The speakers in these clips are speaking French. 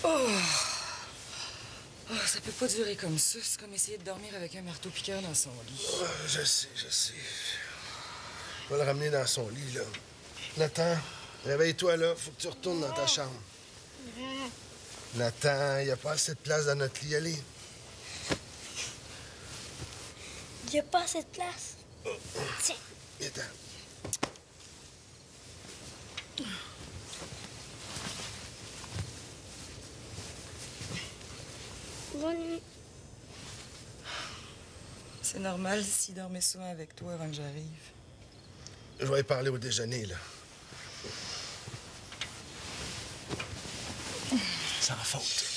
Oh, ça peut pas durer comme ça. C'est comme essayer de dormir avec un marteau-piqueur dans son lit. Oh, je sais. Je vais le ramener dans son lit, là. Nathan, réveille-toi, là. Faut que tu retournes dans ta chambre. Nathan, il n'y a pas assez de place dans notre lit. Allez. Il n'y a pas assez de place. Tiens. Viens-t'en. Bonne nuit. C'est normal s'il dormait souvent avec toi avant que j'arrive. Je vais y parler au déjeuner, là. Sans faute.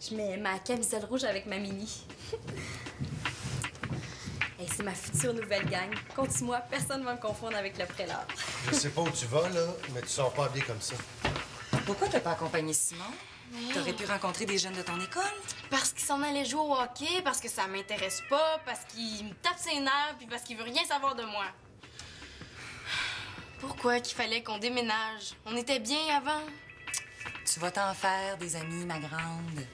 Je mets ma camisole rouge avec ma mini. Hey, c'est ma future nouvelle gang. Continue-moi, personne ne va me confondre avec le prélat. Je sais pas où tu vas, là, mais tu sors pas habillé comme ça. Pourquoi t'as pas accompagné Simon? T'aurais pu rencontrer des jeunes de ton école? Parce qu'il s'en allait jouer au hockey, parce que ça m'intéresse pas, parce qu'il me tape ses nerfs, puis parce qu'il veut rien savoir de moi. Pourquoi qu'il fallait qu'on déménage? On était bien avant. Tu vas t'en faire des amis, ma grande.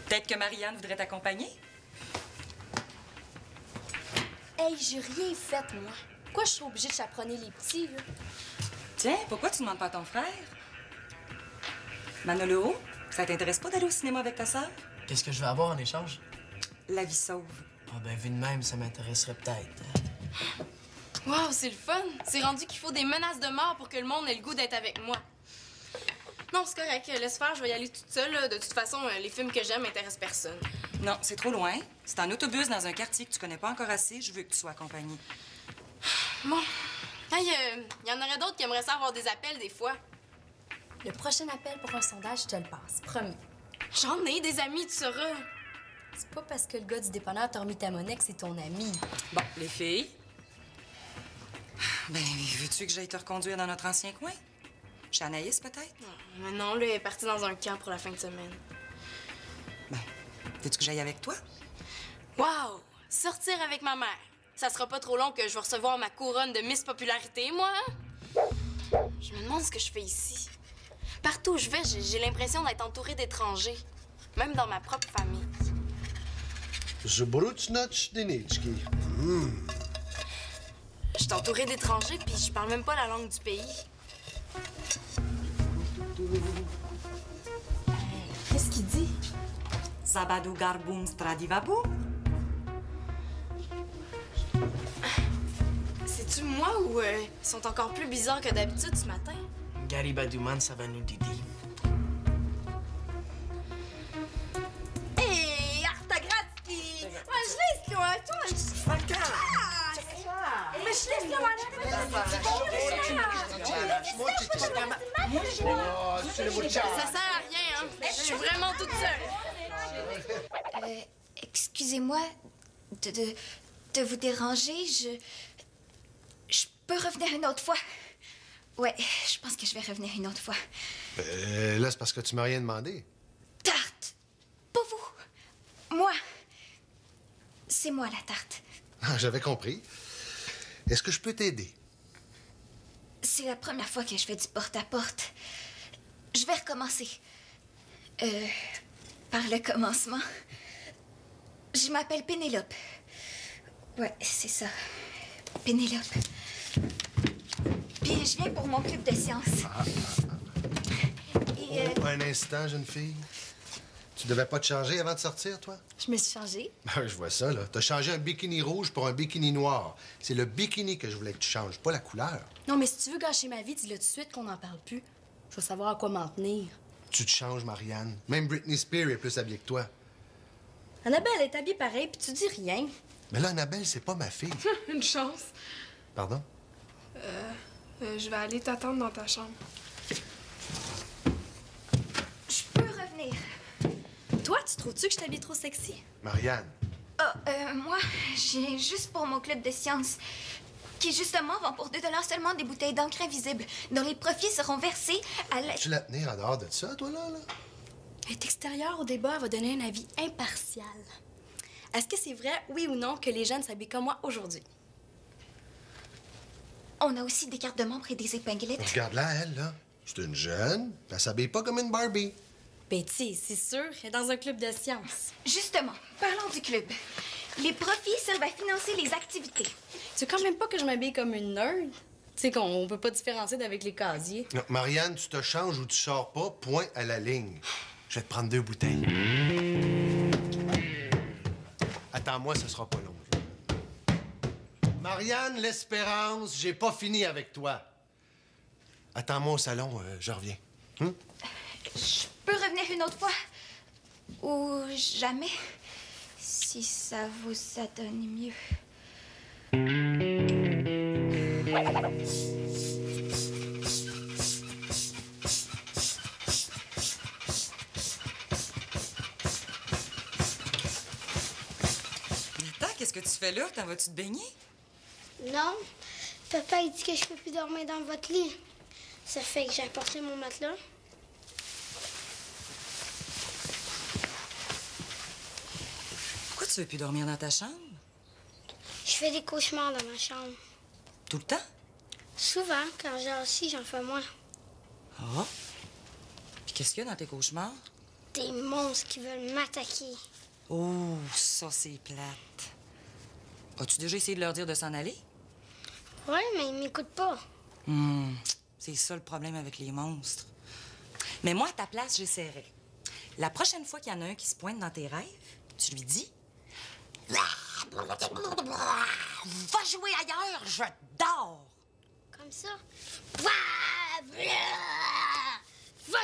Peut-être que Marianne voudrait t'accompagner? Hey, j'ai rien fait, moi. Pourquoi je suis obligée de chaperonner les petits, là? Tiens, pourquoi tu demandes pas à ton frère? Manolo, ça t'intéresse pas d'aller au cinéma avec ta sœur? Qu'est-ce que je vais avoir en échange? La vie sauve. Ah ben, vu de même, ça m'intéresserait peut-être. Wow, c'est le fun! C'est rendu qu'il faut des menaces de mort pour que le monde ait le goût d'être avec moi. Non, c'est correct. Laisse faire, je vais y aller toute seule. Là. De toute façon, les films que j'aime m'intéressent personne. Non, c'est trop loin. C'est en autobus dans un quartier que tu connais pas encore assez. Je veux que tu sois accompagnée. Bon. Hey, y en aurait d'autres qui aimeraient ça avoir des appels des fois. Le prochain appel pour un sondage, je te le passe. Promis. J'en ai des amis, tu sauras. C'est pas parce que le gars du dépanneur t'a remis ta monnaie que c'est ton ami. Bon, les filles. Ben, veux-tu que j'aille te reconduire dans notre ancien coin? Chez Anaïs, peut-être? Mais non, lui est parti dans un camp pour la fin de semaine. Ben, veux-tu que j'aille avec toi? Wow! Sortir avec ma mère. Ça sera pas trop long que je vais recevoir ma couronne de Miss Popularité, moi, hein? Je me demande ce que je fais ici. Partout où je vais, j'ai l'impression d'être entourée d'étrangers. Même dans ma propre famille. Zbrucnocz Deniczki. Je suis entourée d'étrangers, puis je parle même pas la langue du pays. Qu'est-ce qu'il dit? Zabadou garboum stradivabou. C'est-tu moi ou ils sont encore plus bizarres que d'habitude ce matin? Garibadouman, ça va nous didi. Hey, Artagratski! Majlis, toi, Ça sert à rien, hein? Je suis vraiment toute seule. Excusez-moi de vous déranger. Je peux revenir une autre fois. Ouais, je pense que je vais revenir une autre fois. Là, c'est parce que tu m'as rien demandé. Tarte! Pas vous. Moi. C'est moi, la tarte. Ah, j'avais compris. Est-ce que je peux t'aider? C'est la première fois que je fais du porte-à-porte. Je vais recommencer. Par le commencement. Je m'appelle Pénélope. Ouais, c'est ça. Pénélope. Puis je viens pour mon club de sciences. Et, Un instant, jeune fille. Tu devais pas te changer avant de sortir, toi? Je me suis changée. Je vois ça, là. T'as changé un bikini rouge pour un bikini noir. C'est le bikini que je voulais que tu changes, pas la couleur. Non, mais si tu veux gâcher ma vie, dis-le tout de suite qu'on n'en parle plus. Je veux savoir à quoi m'en tenir. Tu te changes, Marianne. Même Britney Spears est plus habillée que toi. Annabelle est habillée pareil, puis tu dis rien. Mais là, Annabelle, c'est pas ma fille. Une chance. Pardon? Je vais aller t'attendre dans ta chambre. Je peux revenir. Toi, tu trouves-tu que je t'habille trop sexy? Marianne, Moi, j'ai juste pour mon club de sciences, qui justement vend pour 2 $ seulement des bouteilles d'encre invisible, dont les profits seront versés à la... tu la tenir en dehors de ça, toi, là? Elle est extérieure au débat, elle va donner un avis impartial. Est-ce que c'est vrai, oui ou non, que les jeunes s'habillent comme moi aujourd'hui? On a aussi des cartes de membres et des épinglettes. Regarde-la, elle, là. C'est une jeune. Elle s'habille pas comme une Barbie. Ben, tu sais, c'est sûr, elle est dans un club de sciences. Justement, parlons du club. Les profits servent à financer les activités. Tu veux quand même pas que je m'habille comme une nerd? Tu sais qu'on peut pas différencier d'avec les casiers. Non, Marianne, tu te changes ou tu sors pas, point à la ligne. Je vais te prendre 2 bouteilles. Attends-moi, ce sera pas long. Marianne, l'espérance, j'ai pas fini avec toi. Attends-moi au salon, je reviens. Je peux revenir une autre fois? Ou jamais? Si ça vous adonne mieux. Attends, qu'est-ce que tu fais là? T'en vas-tu te baigner? Non. Papa, il dit que je peux plus dormir dans votre lit. Ça fait que j'ai apporté mon matelas. Pourquoi tu veux plus dormir dans ta chambre? Je fais des cauchemars dans ma chambre. Tout le temps? Souvent, quand j'ai assis, j'en fais moins. Ah. Puis qu'est-ce qu'il y a dans tes cauchemars? Des monstres qui veulent m'attaquer. Oh, ça, c'est plate. As-tu déjà essayé de leur dire de s'en aller? Ouais, mais ils m'écoutent pas. C'est ça le problème avec les monstres. Mais moi, à ta place, j'essaierai. La prochaine fois qu'il y en a un qui se pointe dans tes rêves, tu lui dis... Va jouer ailleurs, je dors! Comme ça. Va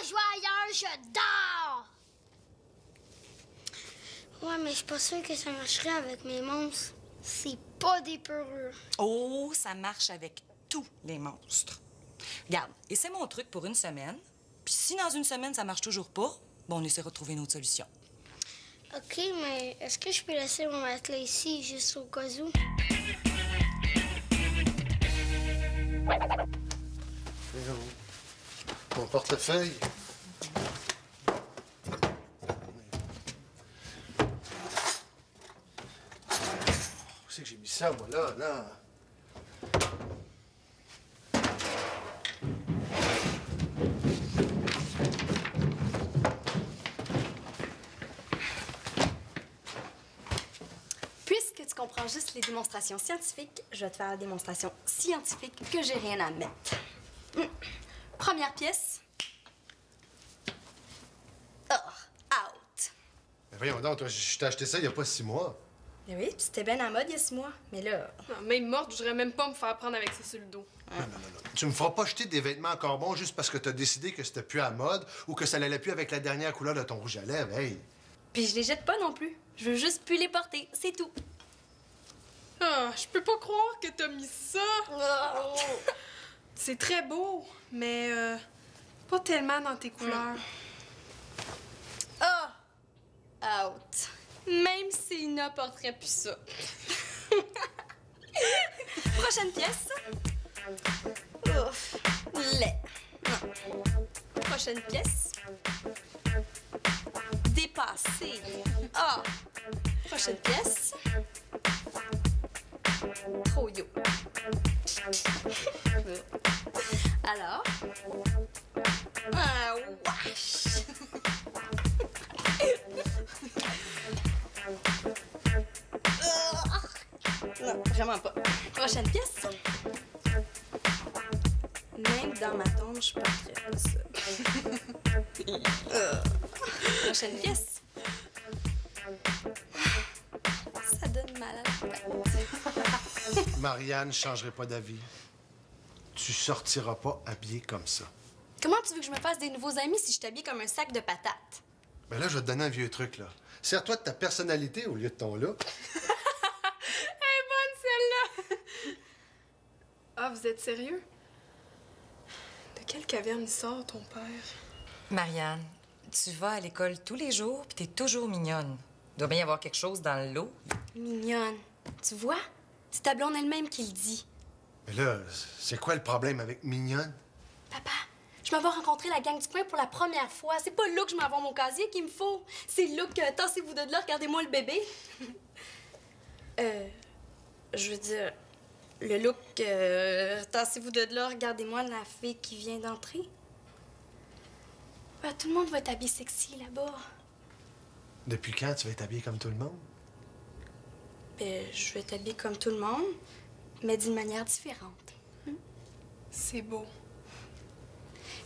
jouer ailleurs, je dors! Ouais, mais je suis pas sûre que ça marcherait avec mes monstres. C'est pas des peureux. Oh, ça marche avec tous les monstres. Regarde, essaie mon truc pour une semaine. Puis si dans une semaine, ça marche toujours pas, bon, on essaiera de trouver une autre solution. OK, mais est-ce que je peux laisser mon matelas ici, juste au cas où? Mon portefeuille. Où c'est que j'ai mis ça, moi, là? Puisque tu comprends juste les démonstrations scientifiques, je vais te faire la démonstration scientifique que j'ai rien à mettre. Première pièce. Out. Ben voyons donc, toi, je t'ai acheté ça il y a pas 6 mois. Ben oui, puis c'était bien en mode il y a 6 mois. Mais là... Non, même morte, je voudrais même pas me faire prendre avec ça sur le dos. Non. Tu me feras pas jeter des vêtements encore bons juste parce que t'as décidé que c'était plus à mode ou que ça n'allait plus avec la dernière couleur de ton rouge à lèvres, hey! Puis je les jette pas non plus. Je veux juste plus les porter, c'est tout. Ah, je peux pas croire que t'as mis ça. Oh. C'est très beau, mais pas tellement dans tes couleurs. Out. Même s'il n'apporterait plus ça. Prochaine pièce. Ouf. Lait. Prochaine pièce. Dépassé. Prochaine pièce. Trop yo. Alors. Wesh. Non, vraiment pas. Prochaine pièce. Même dans ma tombe, je porterais pas ça. Prochaine pièce. Ça donne mal à la tête. Marianne, je changerai pas d'avis. Tu sortiras pas habillée comme ça. Comment tu veux que je me fasse des nouveaux amis si je t'habille comme un sac de patates? Mais là, je vais te donner un vieux truc, là. Sers-toi de ta personnalité au lieu de ton look. Elle est bonne, celle-là! Ah, vous êtes sérieux? De quelle caverne il sort, ton père? Marianne, tu vas à l'école tous les jours puis t'es toujours mignonne. Il doit bien y avoir quelque chose dans le lot. Mignonne. Tu vois? C'est ta blonde elle-même qui le dit. Mais là, c'est quoi le problème avec mignonne? Papa, je m'en vais rencontrer la gang du coin pour la première fois. C'est pas là que je m'en vais mon casier qu'il me faut. C'est là que tassez-vous de là, regardez-moi le bébé. Je veux dire, le look, tassez-vous de là, regardez-moi la fille qui vient d'entrer. Ben, tout le monde va être habillé sexy là-bas. Depuis quand tu vas être habillée comme tout le monde? Ben, je vais être habillée comme tout le monde, mais d'une manière différente. C'est beau.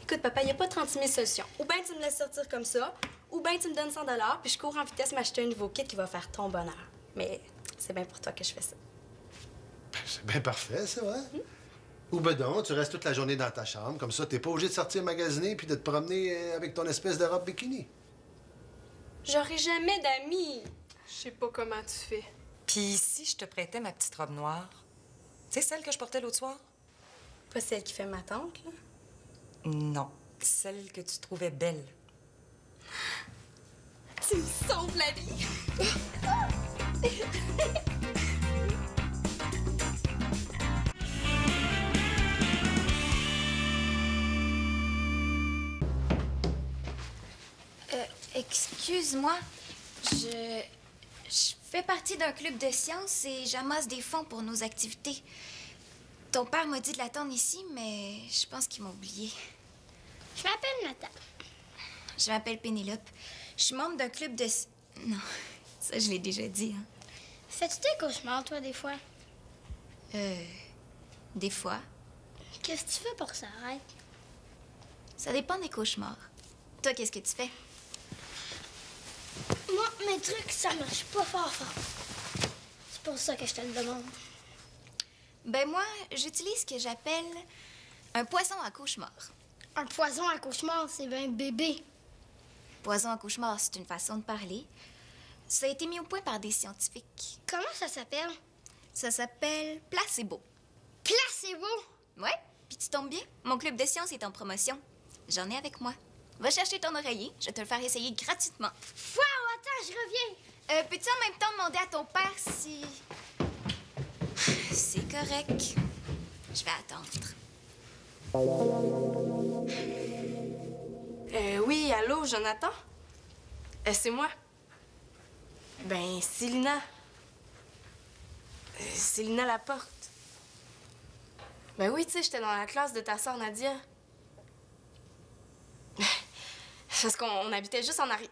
Écoute, papa, il n'y a pas 36 000 solutions. Ou bien tu me laisses sortir comme ça, ou bien tu me donnes 100 $, puis je cours en vitesse m'acheter un nouveau kit qui va faire ton bonheur. Mais c'est bien pour toi que je fais ça. C'est bien parfait, ça, hein? Ou ben donc, tu restes toute la journée dans ta chambre, comme ça, t'es pas obligé de sortir magasiner puis de te promener avec ton espèce de robe bikini. J'aurai jamais d'amis. Je sais pas comment tu fais. Puis si je te prêtais ma petite robe noire, tu sais celle que je portais l'autre soir? Pas celle qui fait ma tante, là. Non, celle que tu trouvais belle. Tu me sauves la vie. Excuse-moi, je fais partie d'un club de sciences et j'amasse des fonds pour nos activités. Ton père m'a dit de l'attendre ici, mais je pense qu'il m'a oublié. Je m'appelle Nathan. Je m'appelle Pénélope. Je suis membre d'un club de... Non, ça, je l'ai déjà dit, hein. Fais-tu des cauchemars, toi, des fois? Des fois. Qu'est-ce que tu fais pour que ça arrête? Ça dépend des cauchemars. Toi, qu'est-ce que tu fais? Moi, mes trucs, ça marche pas fort. C'est pour ça que je te le demande. Ben moi, j'utilise ce que j'appelle un poison à cauchemar. Un poison à cauchemar, c'est bien bébé. Poison à cauchemar, c'est une façon de parler. Ça a été mis au point par des scientifiques. Comment ça s'appelle? Ça s'appelle placebo. Placebo? Ouais, puis tu tombes bien, mon club de sciences est en promotion. J'en ai avec moi. Va chercher ton oreiller, je vais te le faire essayer gratuitement. Wow, attends, je reviens. Peux-tu en même temps demander à ton père si... C'est correct. Je vais attendre. Oui, allô, Jonathan? C'est moi. Ben, c'est Lina. C'est Lina Laporte. Ben oui, tu sais, j'étais dans la classe de ta sœur Nadia. Parce qu'on habitait juste en arrière.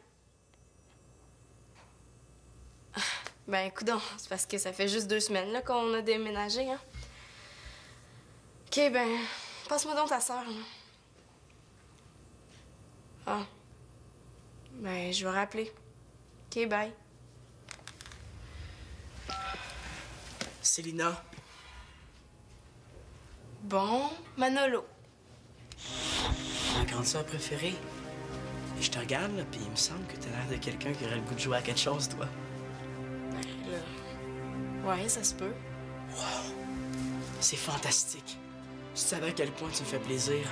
Ben, coudonc, c'est parce que ça fait juste 2 semaines là qu'on a déménagé, hein. OK, ben, passe-moi donc ta sœur, là. Ah. Ben, je vais rappeler. OK, bye. Célina. Bon, Manolo. Ma grande sœur préférée. Je te regarde, là, puis il me semble que t'as l'air de quelqu'un qui aurait le goût de jouer à quelque chose, toi. Ouais, ça se peut. Wow! C'est fantastique. Tu savais à quel point tu me fais plaisir.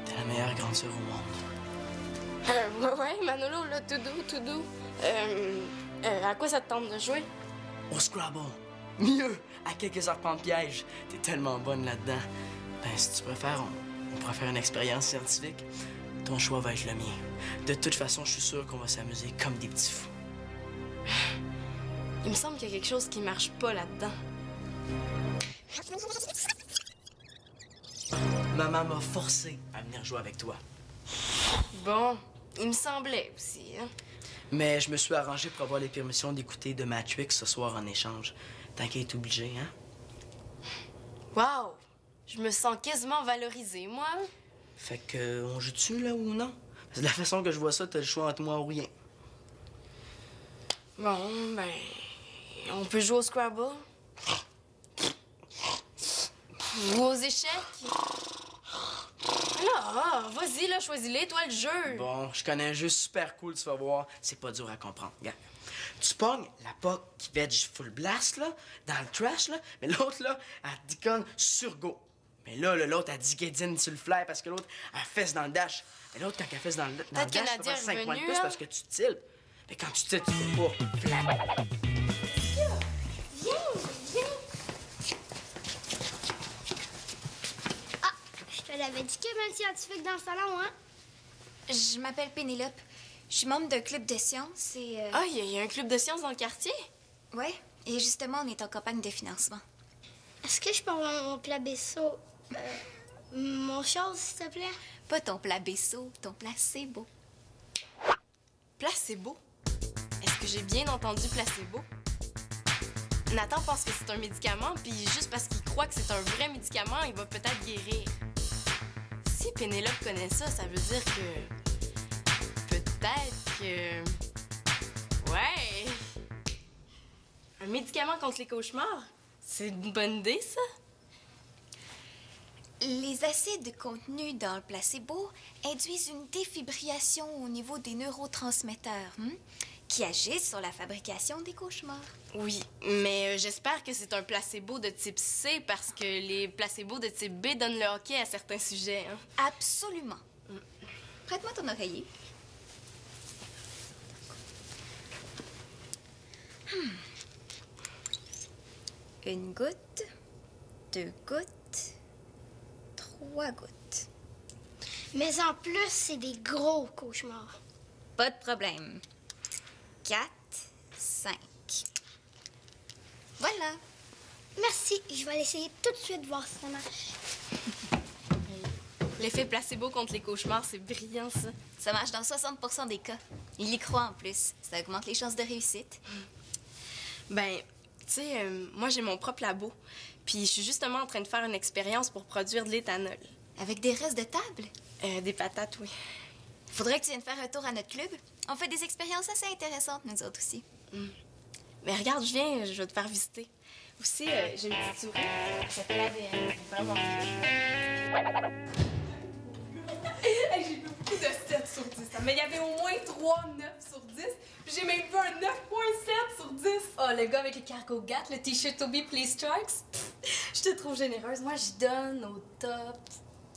T'es la meilleure grande sœur au monde. Ouais, Manolo, là, tout doux. À quoi ça te tente de jouer? Au Scrabble. Mieux, à quelques arpents de piège. T'es tellement bonne là-dedans. Ben, si tu préfères, on pourrait faire une expérience scientifique. Ton choix va être le mien. De toute façon, je suis sûr qu'on va s'amuser comme des petits fous. Il me semble qu'il y a quelque chose qui marche pas là-dedans. Maman m'a forcé à venir jouer avec toi. Bon, il me semblait aussi, hein. Mais je me suis arrangé pour avoir les permissions d'écouter The Matrix ce soir en échange. Tant qu'à être obligé, hein? Wow! Je me sens quasiment valorisée, moi. Fait que, on joue-tu, là, ou non? Parce que de la façon que je vois ça, t'as le choix entre moi ou rien. Bon, ben... On peut jouer au Scrabble. Ou aux échecs. Ah, vas-y, là, choisis-les, toi, le jeu. Bon, je connais un jeu super cool, tu vas voir. C'est pas dur à comprendre. Regarde. Tu pognes la POC qui veg full blast, là, dans le trash, là, mais l'autre, là, elle déconne sur go. Mais là, l'autre, elle dit get in sur le fly parce que l'autre, elle fesse dans le dash. Mais l'autre, quand elle fesse dans le dash, tu peux faire 5 points de plus parce que tu tiltes. Mais quand tu tiltes, tu peux pas. Fly. Viens. Ah, je te l'avais dit qu'il y avait un scientifique dans le salon, hein? Je m'appelle Pénélope. Je suis membre d'un club de sciences et... Ah, il y a un club de sciences dans le quartier? Ouais, et justement, on est en campagne de financement. Est-ce que je peux avoir mon placebo? Mon chose, s'il te plaît? Pas ton placebo, ton placebo. Placebo? Est-ce que j'ai bien entendu placebo? Nathan pense que c'est un médicament, puis juste parce qu'il croit que c'est un vrai médicament, il va peut-être guérir. Si Pénélope connaît ça, ça veut dire que... Peut-être que... Ouais! Un médicament contre les cauchemars? C'est une bonne idée, ça? Les acides contenus dans le placebo induisent une défibrillation au niveau des neurotransmetteurs qui agissent sur la fabrication des cauchemars. Oui, mais j'espère que c'est un placebo de type C parce que les placebos de type B donnent le hockey à certains sujets. Hein? Absolument. Prête-moi ton oreiller. Une goutte, 2 gouttes, 3 gouttes. Mais en plus, c'est des gros cauchemars. Pas de problème. 4, 5. Voilà. Merci, je vais l'essayer tout de suite, voir si ça marche. L'effet placebo contre les cauchemars, c'est brillant, ça. Ça marche dans 60% des cas. Il y croit en plus. Ça augmente les chances de réussite. Ben, tu sais, moi, j'ai mon propre labo. Puis je suis justement en train de faire une expérience pour produire de l'éthanol. Avec des restes de table? Des patates, oui. Faudrait que tu viennes faire un tour à notre club. On fait des expériences assez intéressantes, nous autres aussi. Mais regarde, je viens, je vais te faire visiter. Aussi, j'ai une petite souris. Ça s'appelle ADN. Vraiment J'ai vu beaucoup de 7 sur 10. Mais il y avait au moins 3 9 sur 10. Puis j'ai même vu un 9.7 sur 10. Oh, le gars avec le cargo gat, le t-shirt Toby Please Strikes. Je te trouve généreuse. Moi, je donne au top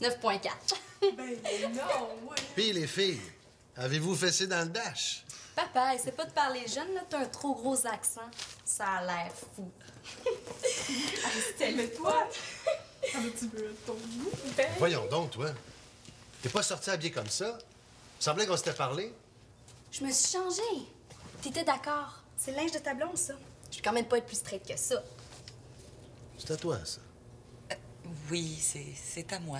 9.4. Ben non, ouais. Puis les filles, avez-vous fessé dans le dash? Papa, essaie pas de parler jeune, là. T'as un trop gros accent. Ça a l'air fou. Mais toi, tu veux ton goût? Ben... Voyons donc, toi. T'es pas sorti habillé comme ça? Il semblait qu'on s'était parlé. Je me suis changée. T'étais d'accord. C'est le linge de ta blonde, ça. Je vais quand même pas être plus straight que ça. C'est à toi, ça. Oui, c'est à moi.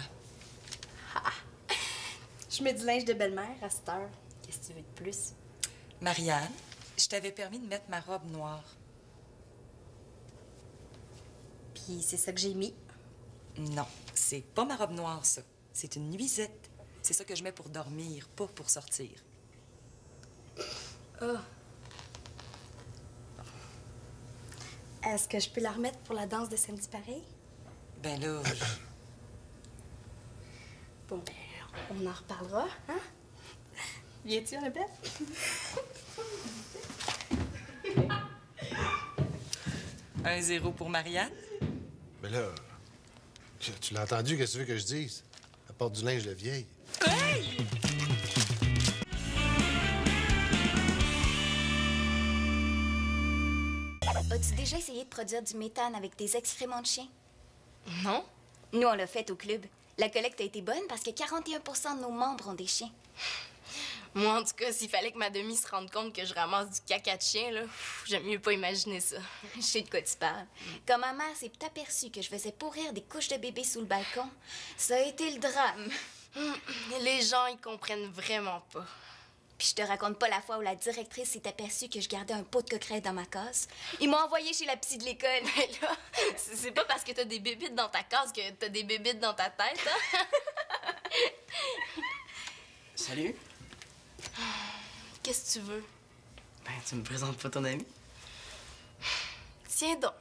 Je mets du linge de belle-mère à cette heure. Qu'est-ce que tu veux de plus? Marianne, je t'avais permis de mettre ma robe noire. Puis c'est ça que j'ai mis. Non, c'est pas ma robe noire, ça. C'est une nuisette. C'est ça que je mets pour dormir, pas pour sortir. Ah. Est-ce que je peux la remettre pour la danse de samedi pareil? Ben là, Bon, ben, on en reparlera, hein? Viens-tu, Annabelle? 1-0 pour Marianne. Mais là, tu l'as entendu, qu'est-ce que tu veux que je dise? Elle porte du linge de vieille. Hey! As-tu déjà essayé de produire du méthane avec des excréments de chiens? Non? Nous, on l'a fait au club. La collecte a été bonne parce que 41% de nos membres ont des chiens. Moi, en tout cas, s'il fallait que ma demi se rende compte que je ramasse du caca de chien, là, j'aime mieux pas imaginer ça. Je sais de quoi tu parles. Quand ma mère s'est aperçue que je faisais pourrir des couches de bébé sous le balcon, ça a été le drame. Les gens, ils comprennent vraiment pas. Puis je te raconte pas la fois où la directrice s'est aperçue que je gardais un pot de coquerette dans ma case. Ils m'ont envoyé chez la psy de l'école. Mais là, c'est pas parce que t'as des bébites dans ta case que t'as des bébites dans ta tête, hein? Salut. Qu'est-ce que tu veux? Ben, tu me présentes pas ton ami? Tiens donc,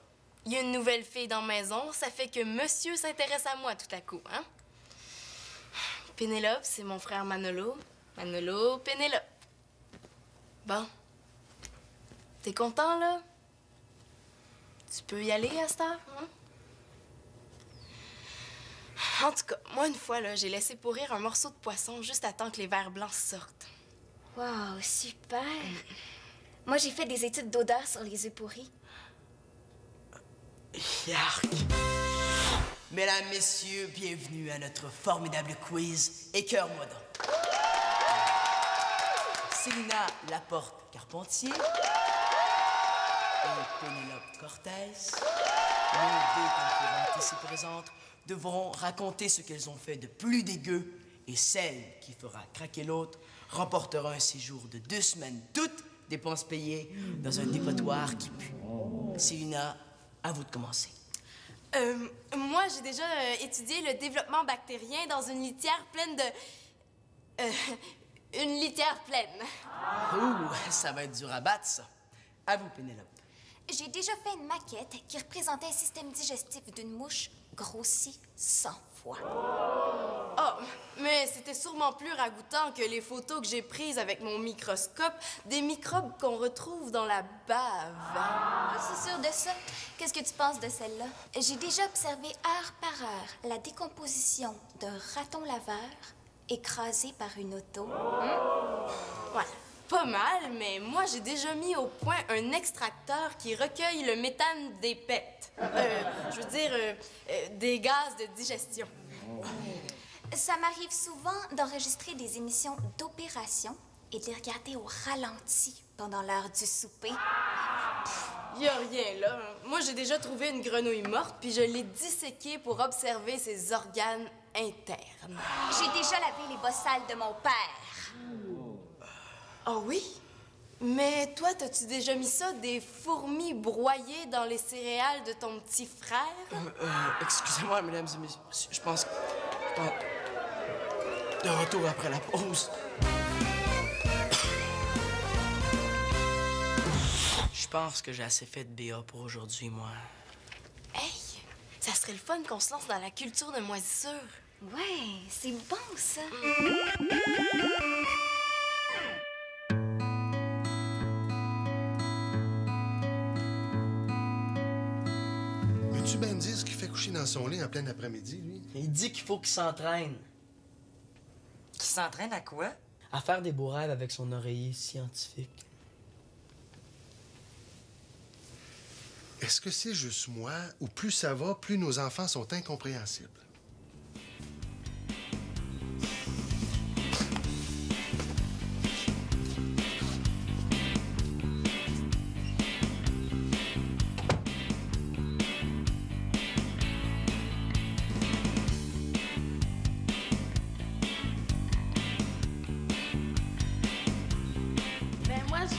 il y a une nouvelle fille dans la maison, ça fait que monsieur s'intéresse à moi tout à coup, hein? Pénélope, c'est mon frère Manolo. Manolo, Pénélope. Bon. T'es content, là? Tu peux y aller à cette heure, hein? En tout cas, moi, une fois, là, j'ai laissé pourrir un morceau de poisson juste à temps que les vers blancs sortent. Wow, super! Moi, j'ai fait des études d'odeur sur les œufs pourris. Yark! Mesdames, messieurs, bienvenue à notre formidable quiz Écœure-moi donc. Célina Laporte-Carpentier et Pénélope Cortez, nos deux concurrentes ici présentes, devront raconter ce qu'elles ont fait de plus dégueu et celle qui fera craquer l'autre remportera un séjour de 2 semaines, toutes dépenses payées, dans un dépotoir qui pue. Célina, à vous de commencer. Moi, j'ai déjà étudié le développement bactérien dans une litière pleine de... une litière pleine. Ouh, ça va être dur à battre, ça. À vous, Pénélope. J'ai déjà fait une maquette qui représentait un système digestif d'une mouche grossi 100 fois. Oh, mais c'était sûrement plus ragoûtant que les photos que j'ai prises avec mon microscope des microbes qu'on retrouve dans la bave. Ah, c'est sûr de ça. Qu'est-ce que tu penses de celle-là? J'ai déjà observé heure par heure la décomposition d'un raton laveur écrasé par une auto. Ouais, pas mal, mais moi, j'ai déjà mis au point un extracteur qui recueille le méthane des pets. Je veux dire, des gaz de digestion. Ça m'arrive souvent d'enregistrer des émissions d'opération et de les regarder au ralenti pendant l'heure du souper. Y a rien, là. Moi, j'ai déjà trouvé une grenouille morte, puis je l'ai disséquée pour observer ses organes internes. J'ai déjà lavé les bossales de mon père. Ah oui? Mais toi, t'as-tu déjà mis ça, des fourmis broyées dans les céréales de ton petit frère? Excusez-moi, mesdames et messieurs, je pense... De retour après la pause. Je pense que j'ai assez fait de BA pour aujourd'hui, moi. Hey! Ça serait le fun qu'on se lance dans la culture de moisissure. Ouais, c'est bon, ça. Veux-tu bien me dire ce qu'il fait coucher dans son lit en plein après-midi, lui? Il dit qu'il faut qu'il s'entraîne. Qui s'entraîne à quoi? À faire des beaux rêves avec son oreiller scientifique. Est-ce que c'est juste moi, ou plus ça va, plus nos enfants sont incompréhensibles?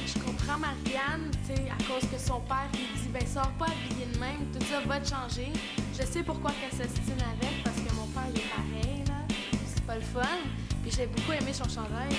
Je comprends Marianne, tu sais, à cause que son père, il dit, ben, sors pas habillé de même, tout ça va te changer. Je sais pourquoi qu'elle s'ostine avec, parce que mon père, il est pareil, là. C'est pas le fun. Puis j'ai beaucoup aimé son chandail.